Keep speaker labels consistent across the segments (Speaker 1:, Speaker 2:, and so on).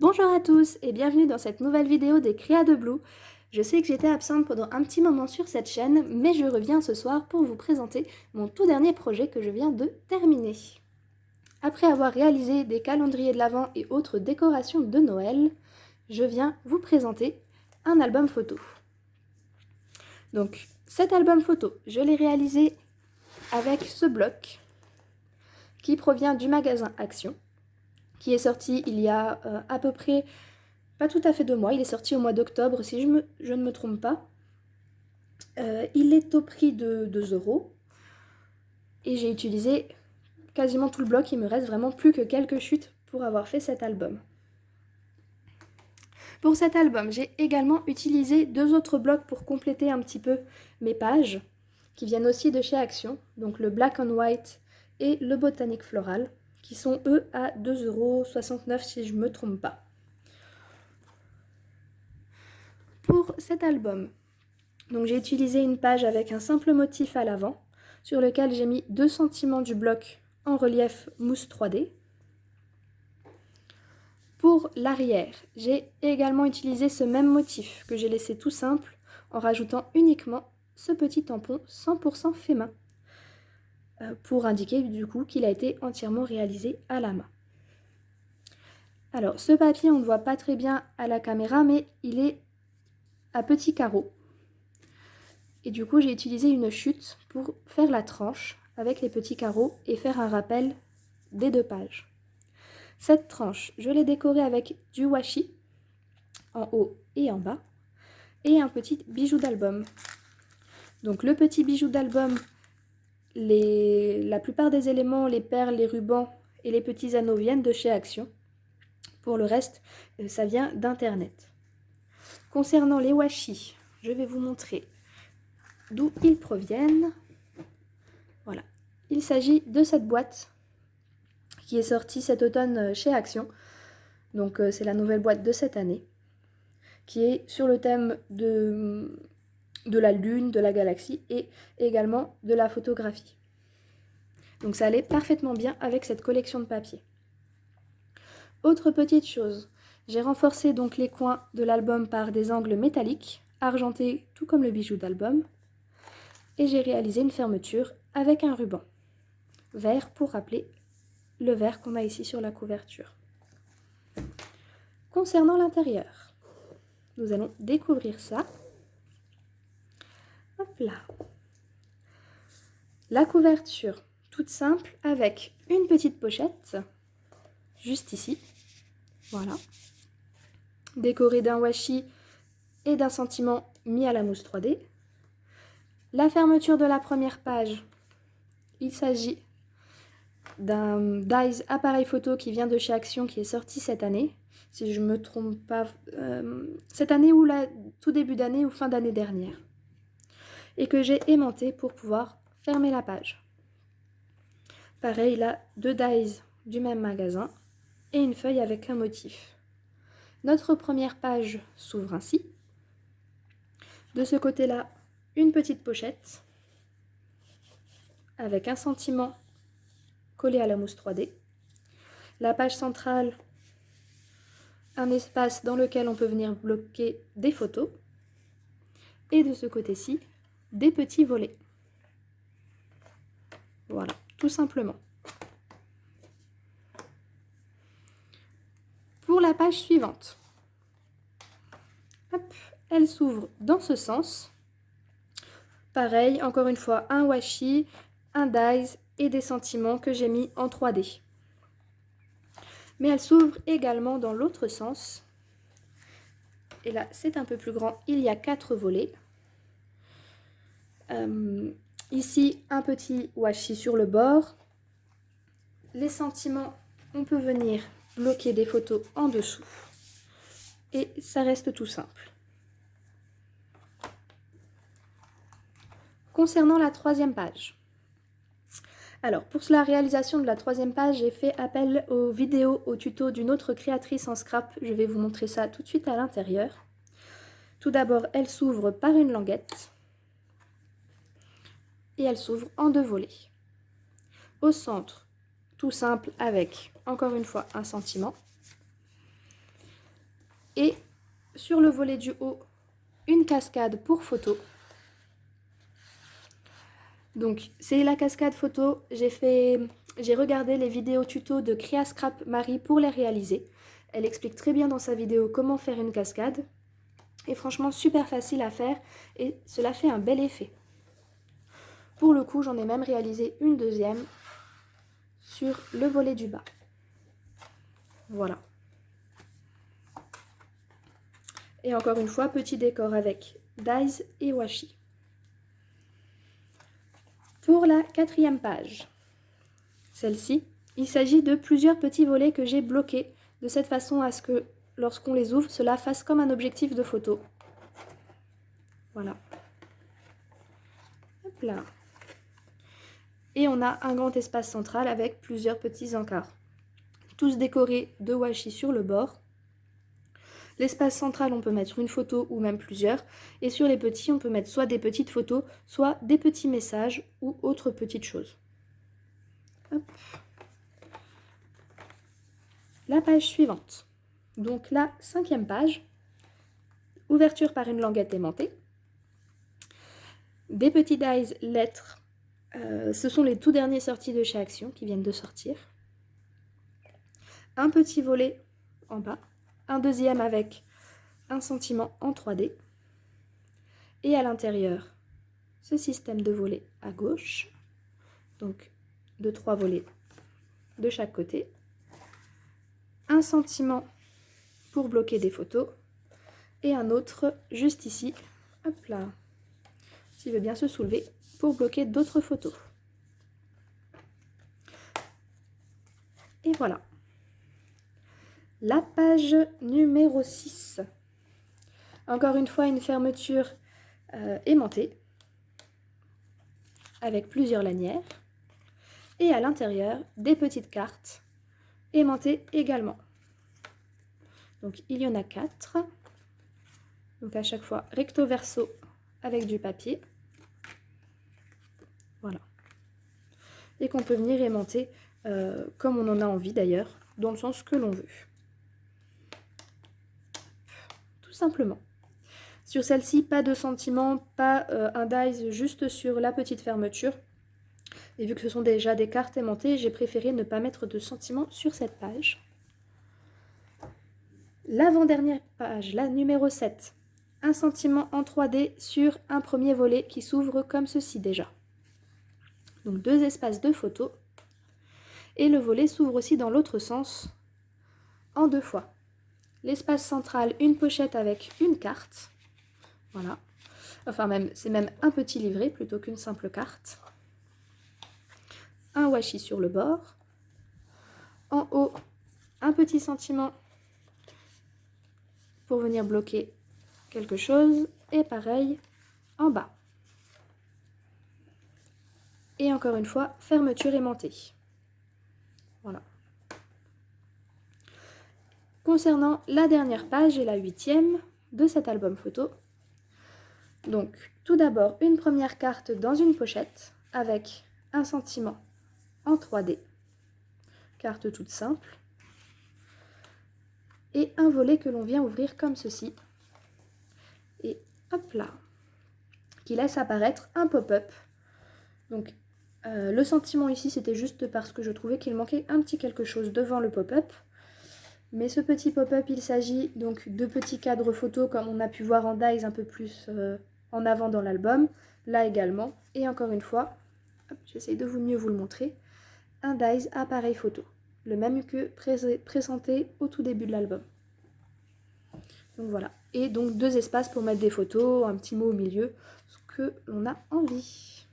Speaker 1: Bonjour à tous et bienvenue dans cette nouvelle vidéo des Créas de Blue. Je sais que j'étais absente pendant un petit moment sur cette chaîne, mais je reviens ce soir pour vous présenter mon tout dernier projet que je viens de terminer. Après avoir réalisé des calendriers de l'Avent et autres décorations de Noël, je viens vous présenter un album photo. Donc cet album photo, je l'ai réalisé avec ce bloc qui provient du magasin Action, qui est sorti il y a à peu près pas tout à fait 2 mois, il est sorti au mois d'octobre si je ne me trompe pas. Il est au prix de 2 € et j'ai utilisé quasiment tout le bloc, il me reste vraiment plus que quelques chutes pour avoir fait cet album. Pour cet album, j'ai également utilisé 2 autres blocs pour compléter un petit peu mes pages, qui viennent aussi de chez Action, donc le Black and White et le Botanique Floral, qui sont eux à 2,69 € si je ne me trompe pas. Pour cet album, donc j'ai utilisé une page avec un simple motif à l'avant, sur lequel j'ai mis 2 sentiments du bloc en relief mousse 3D. Pour l'arrière, j'ai également utilisé ce même motif que j'ai laissé tout simple en rajoutant uniquement ce petit tampon 100% fait main pour indiquer du coup qu'il a été entièrement réalisé à la main. Alors ce papier on ne voit pas très bien à la caméra mais il est à petits carreaux et du coup j'ai utilisé une chute pour faire la tranche avec les petits carreaux et faire un rappel des 2 pages. Cette tranche, je l'ai décorée avec du washi en haut et en bas et un petit bijou d'album. Donc le petit bijou d'album, la plupart des éléments, les perles, les rubans et les petits anneaux viennent de chez Action. Pour le reste, ça vient d'internet. Concernant les washi, je vais vous montrer d'où ils proviennent. Voilà, il s'agit de cette boîte qui est sortie cet automne chez Action. Donc c'est la nouvelle boîte de cette année, qui est sur le thème de la Lune, de la galaxie et également de la photographie. Donc ça allait parfaitement bien avec cette collection de papier. Autre petite chose, j'ai renforcé donc les coins de l'album par des angles métalliques, argentés tout comme le bijou d'album, et j'ai réalisé une fermeture avec un ruban vert pour rappeler le vert qu'on a ici sur la couverture. Concernant l'intérieur, nous allons découvrir ça. Hop là. La couverture toute simple avec une petite pochette, juste ici. Voilà. Décorée d'un washi et d'un sentiment mis à la mousse 3D. La fermeture de la première page, il s'agit d'un Dies appareil photo qui vient de chez Action qui est sorti cette année. Si je ne me trompe pas, cette année ou tout début d'année ou fin d'année dernière. Et que j'ai aimanté pour pouvoir fermer la page. Pareil, là, 2 dies du même magasin et une feuille avec un motif. Notre première page s'ouvre ainsi. De ce côté-là, une petite pochette avec un sentiment collé à la mousse 3D. La page centrale, un espace dans lequel on peut venir bloquer des photos. Et de ce côté-ci, des petits volets. Voilà, tout simplement. Pour la page suivante, hop, elle s'ouvre dans ce sens. Pareil, encore une fois, un washi, un dies et des sentiments que j'ai mis en 3D. Mais elle s'ouvre également dans l'autre sens. Et là, c'est un peu plus grand, il y a 4 volets. Ici, un petit washi sur le bord. Les sentiments, on peut venir bloquer des photos en dessous. Et ça reste tout simple. Concernant la 3e page. Alors, pour la réalisation de la 3e page, j'ai fait appel aux vidéos, aux tutos d'une autre créatrice en scrap. Je vais vous montrer ça tout de suite à l'intérieur. Tout d'abord, elle s'ouvre par une languette. Et elle s'ouvre en 2 volets. Au centre, tout simple avec, encore une fois, un sentiment. Et sur le volet du haut, une cascade pour photo. Donc c'est la cascade photo, j'ai regardé les vidéos tuto de Cria Scrap Marie pour les réaliser. Elle explique très bien dans sa vidéo comment faire une cascade. Et franchement super facile à faire et cela fait un bel effet. Pour le coup, j'en ai même réalisé une deuxième sur le volet du bas. Voilà. Et encore une fois, petit décor avec dies et washi. Pour la 4e page, celle-ci, il s'agit de plusieurs petits volets que j'ai bloqués de cette façon à ce que lorsqu'on les ouvre, cela fasse comme un objectif de photo. Voilà. Hop là. Et on a un grand espace central avec plusieurs petits encarts, tous décorés de washi sur le bord. L'espace central, on peut mettre une photo ou même plusieurs. Et sur les petits, on peut mettre soit des petites photos, soit des petits messages ou autres petites choses. Hop. La page suivante. Donc la 5e page. Ouverture par une languette aimantée. Des petits dies lettres. Ce sont les tout derniers sortis de chez Action qui viennent de sortir. Un petit volet en bas. Un deuxième avec un sentiment en 3D. Et à l'intérieur, ce système de volets à gauche. Donc de 3 volets de chaque côté. Un sentiment pour bloquer des photos. Et un autre juste ici. Hop là. S'il veut bien se soulever pour bloquer d'autres photos. Et voilà. La page numéro 6. Encore une fois, une fermeture aimantée avec plusieurs lanières. Et à l'intérieur, des petites cartes aimantées également. Donc il y en a 4. Donc à chaque fois, recto verso avec du papier. Voilà. Et qu'on peut venir aimanter comme on en a envie d'ailleurs, dans le sens que l'on veut. Tout simplement. Sur celle-ci, pas de sentiment, pas un dies juste sur la petite fermeture. Et vu que ce sont déjà des cartes aimantées, j'ai préféré ne pas mettre de sentiment sur cette page. L'avant-dernière page, la numéro 7. Un sentiment en 3D sur un premier volet qui s'ouvre comme ceci déjà. Donc 2 espaces de photos. Et le volet s'ouvre aussi dans l'autre sens en 2 fois. L'espace central, une pochette avec une carte. Voilà. Enfin, c'est même un petit livret plutôt qu'une simple carte. Un washi sur le bord. En haut, un petit sentiment pour venir bloquer quelque chose. Et pareil, en bas. Et encore une fois, fermeture aimantée. Voilà. Concernant la dernière page et la 8e de cet album photo. Donc, tout d'abord, une première carte dans une pochette avec un sentiment en 3D. Carte toute simple. Et un volet que l'on vient ouvrir comme ceci. Et hop là. Qui laisse apparaître un pop-up. Donc, le sentiment ici, c'était juste parce que je trouvais qu'il manquait un petit quelque chose devant le pop-up. Mais ce petit pop-up, il s'agit donc de petits cadres photos comme on a pu voir en dies un peu plus en avant dans l'album. Là également. Et encore une fois, j'essaye de mieux vous le montrer, un dies appareil photo. Le même que présenté au tout début de l'album. Donc voilà. Et donc 2 espaces pour mettre des photos, un petit mot au milieu, ce que l'on a envie.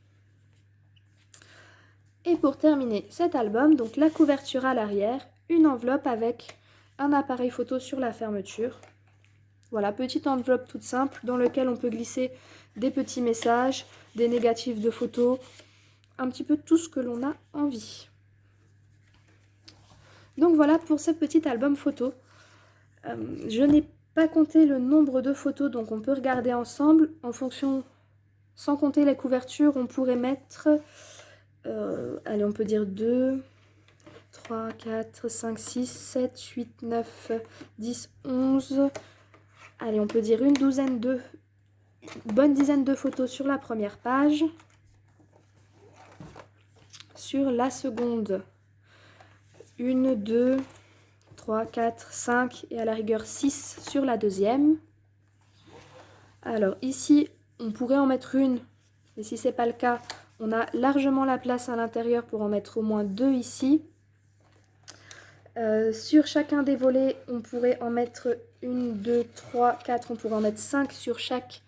Speaker 1: Et pour terminer cet album, donc la couverture à l'arrière, une enveloppe avec un appareil photo sur la fermeture. Voilà, petite enveloppe toute simple dans laquelle on peut glisser des petits messages, des négatifs de photos, un petit peu tout ce que l'on a envie. Donc voilà pour ce petit album photo. Je n'ai pas compté le nombre de photos, donc on peut regarder ensemble. En fonction, sans compter les couvertures, on pourrait mettre, allez, on peut dire 2, 3, 4, 5, 6, 7, 8, 9, 10, 11, Allez, on peut dire une bonne dizaine de photos sur la première page. Sur la seconde, 1, 2, 3, 4, 5 et à la rigueur 6 sur la deuxième. Alors ici, on pourrait en mettre une, mais si ce n'est pas le cas, on a largement la place à l'intérieur pour en mettre au moins 2 ici. Sur chacun des volets, on pourrait en mettre 1, 2, 3, 4, on pourrait en mettre 5 sur chaque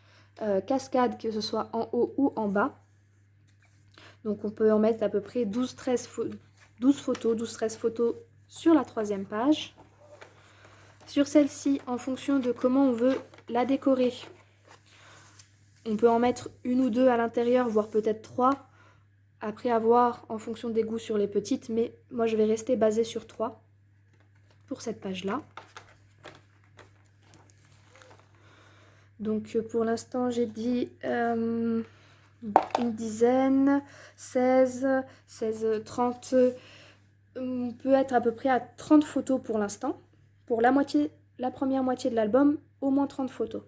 Speaker 1: cascade, que ce soit en haut ou en bas. Donc on peut en mettre à peu près 12-13 photos, 12-13 photos sur la troisième page. Sur celle-ci, en fonction de comment on veut la décorer, on peut en mettre 1 ou 2 à l'intérieur, voire peut-être 3. Après avoir en fonction des goûts sur les petites, mais moi je vais rester basée sur 3 pour cette page-là. Donc pour l'instant j'ai dit une dizaine, 16, 30, on peut être à peu près à 30 photos pour l'instant. Pour la première moitié de l'album, au moins 30 photos.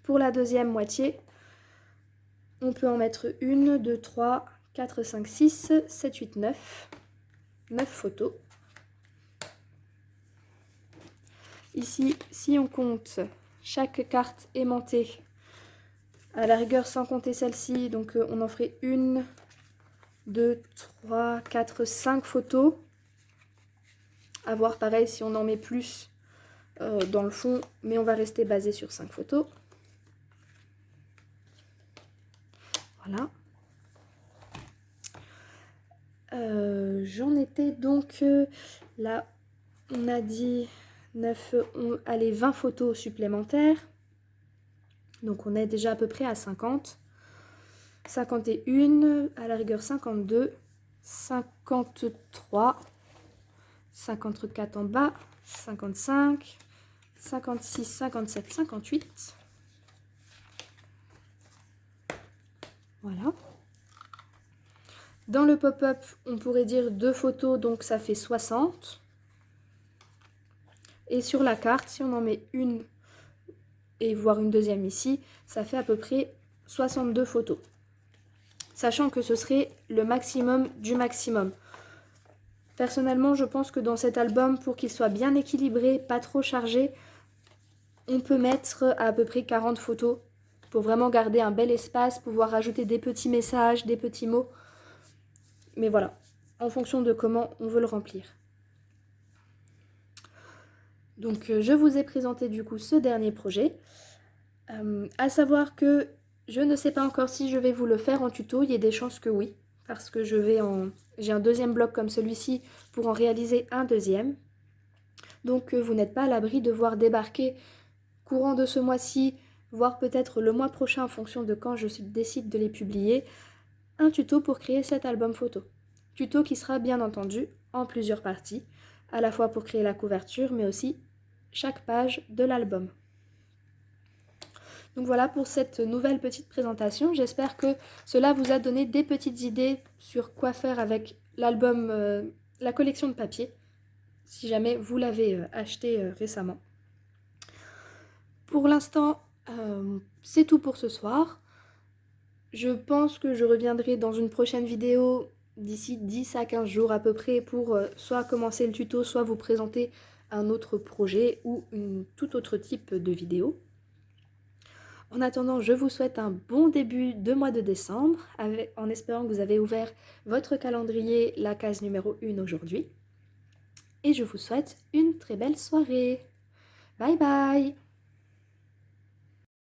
Speaker 1: Pour la deuxième moitié, on peut en mettre 1, 2, 3, 4, 5, 6, 7, 8, 9. 9 photos. Ici, si on compte chaque carte aimantée, à la rigueur sans compter celle-ci, donc on en ferait 1, 2, 3, 4, 5 photos. À voir pareil si on en met plus dans le fond, mais on va rester basé sur 5 photos. Voilà. J'en étais donc là, on a dit 9, allez, 20 photos supplémentaires. Donc on est déjà à peu près à 50. 51, à la rigueur 52, 53, 54 en bas, 55, 56, 57, 58. Voilà. Dans le pop-up, on pourrait dire 2 photos, donc ça fait 60. Et sur la carte, si on en met une et voire une deuxième ici, ça fait à peu près 62 photos. Sachant que ce serait le maximum du maximum. Personnellement, je pense que dans cet album, pour qu'il soit bien équilibré, pas trop chargé, on peut mettre à peu près 40 photos pour vraiment garder un bel espace, pouvoir rajouter des petits messages, des petits mots. Mais voilà, en fonction de comment on veut le remplir. Donc je vous ai présenté du coup ce dernier projet. À savoir que je ne sais pas encore si je vais vous le faire en tuto, il y a des chances que oui. Parce que j'ai un deuxième bloc comme celui-ci pour en réaliser un deuxième. Donc vous n'êtes pas à l'abri de voir débarquer courant de ce mois-ci, voire peut-être le mois prochain en fonction de quand je décide de les publier, un tuto pour créer cet album photo. Tuto qui sera bien entendu en plusieurs parties, à la fois pour créer la couverture, mais aussi chaque page de l'album. Donc voilà pour cette nouvelle petite présentation. J'espère que cela vous a donné des petites idées sur quoi faire avec l'album, la collection de papier, si jamais vous l'avez acheté récemment. Pour l'instant, c'est tout pour ce soir. Je pense que je reviendrai dans une prochaine vidéo d'ici 10 à 15 jours à peu près pour soit commencer le tuto, soit vous présenter un autre projet ou tout autre type de vidéo. En attendant, je vous souhaite un bon début de mois de décembre, en espérant que vous avez ouvert votre calendrier, la case numéro 1 aujourd'hui. Et je vous souhaite une très belle soirée. Bye bye!